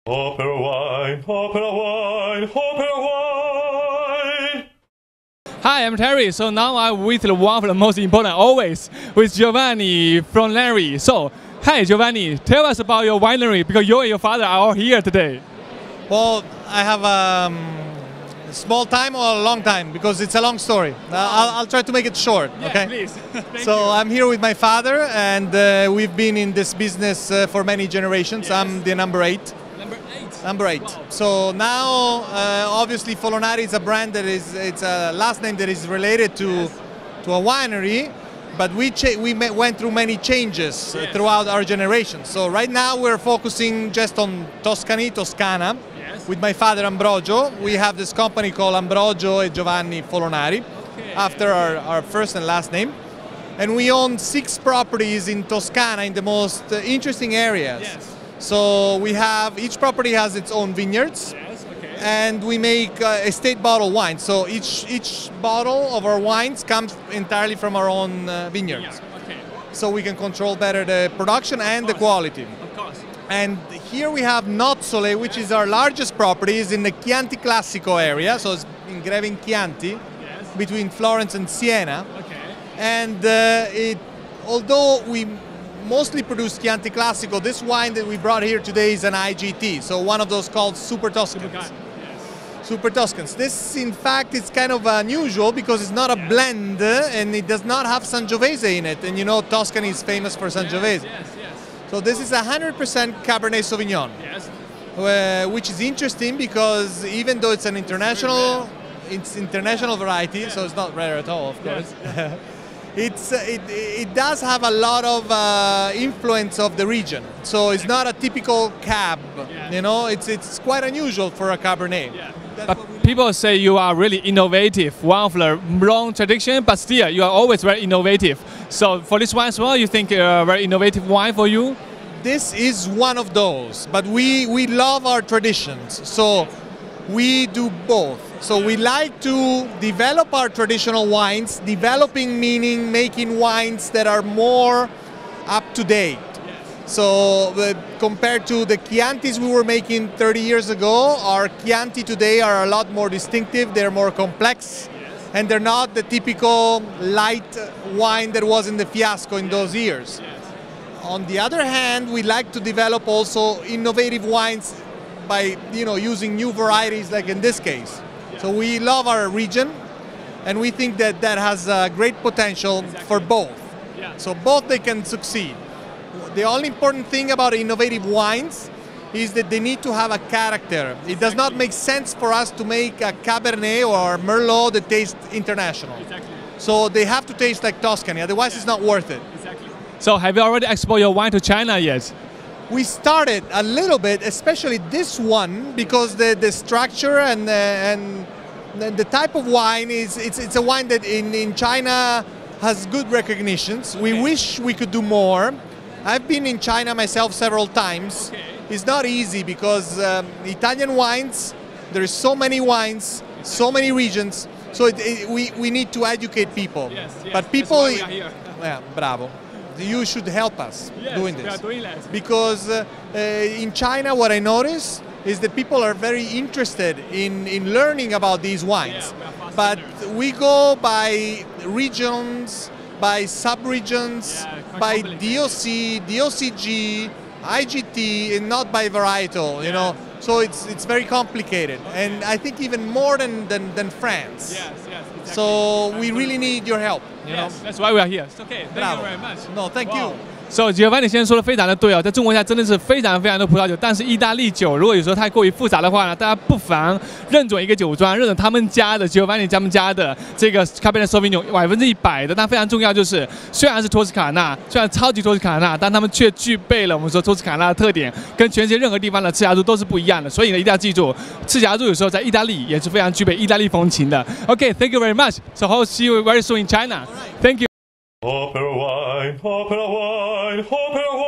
OperaWine, OperaWine, OperaWine. Hi, I'm Terry. So now I'm with one of the most important always, with Giovanni Folonari. So, hi Giovanni, tell us about your winery because you and your father are all here today. Well, I have a small time or a long time because it's a long story. I'll try to make it short. Yeah, okay, please. So I'm here with my father, and we've been in this business for many generations. Yes. I'm the number 8. Number 8. Wow. So now, obviously, Folonari is a brand that it's a last name that is related to a winery, but we went through many changes throughout our generation. So right now we're focusing just on Toscana. With my father Ambrogio. We have this company called Ambrogio and Giovanni Folonari, after our first and last name. And we own 6 properties in Toscana in the most interesting areas. Yes. So we have, each property has its own vineyards. Yes, okay. And we make estate bottle wine. So each bottle of our wines comes entirely from our own vineyards. Yeah, okay. So we can control better the production and the quality. Of course. And here we have Nozzole, which is our largest property, is in the Chianti Classico area, so it's in Chianti, between Florence and Siena. Okay. And although we mostly produce Chianti Classico, this wine that we brought here today is an IGT, so one of those called Super Tuscans. Super Tuscans. This, in fact, is kind of unusual because it's not a blend and it does not have Sangiovese in it. And you know, Tuscany is famous for Sangiovese. So this is 100% Cabernet Sauvignon, which is interesting because even though it's an international variety, so it's not rare at all, of course. It does have a lot of influence of the region. So it's not a typical cab, you know. It's quite unusual for a Cabernet. But people say you are really innovative, one of the long tradition, but still you are always very innovative. So for this wine as well, you think a very innovative wine for you? This is one of those, but we love our traditions, so we do both. So we like to develop our traditional wines, developing meaning making wines that are more up to date. So compared to the Chiantis we were making 30 years ago, our Chianti today are a lot more distinctive, they're more complex, and they're not the typical light wine that was in the fiasco in those years. On the other hand, we like to develop also innovative wines by using new varieties like in this case. So we love our region, and we think that that has great potential for both. So both they can succeed. The only important thing about innovative wines is that they need to have a character. It does not make sense for us to make a Cabernet or Merlot that tastes international. So they have to taste like Tuscany, otherwise it's not worth it. So have you already exported your wine to China yet? We started a little bit, especially this one, because the structure and the type of wine it's a wine that in China has good recognitions. We wish we could do more. I've been in China myself several times. It's not easy because Italian wines, there is so many wines, so many regions, so we need to educate people. But people, yeah, bravo. You should help us doing this. Because in China what I notice is that people are very interested in learning about these wines. But we go by regions, by sub-regions, by DOC, DOCG, IGT, and not by varietal, you know. So it's very complicated, and I think even more than France. So we really need your help. You know? That's why we are here. It's okay. Thank you very much. No, thank you. So Giovanni 先生说的非常的对哦，在中国现在真的是非常多葡萄酒，但是意大利酒如果有时候太过于复杂的话呢，大家不妨认准一个酒庄，认准他们家的 Giovanni 他们家的这个 Cabernet Sauvignon 100%的，但非常重要就是虽然是托斯卡纳，虽然超级托斯卡纳，但他们却具备了我们说托斯卡纳的特点，跟全世界任何地方的赤霞珠都是不一样的，所以呢一定要记住，赤霞珠有时候在意大利也是非常具备意大利风情的。Okay, thank you very much. So hope to see you very soon in China. Thank you. OperaWine, OperaWine, OperaWine.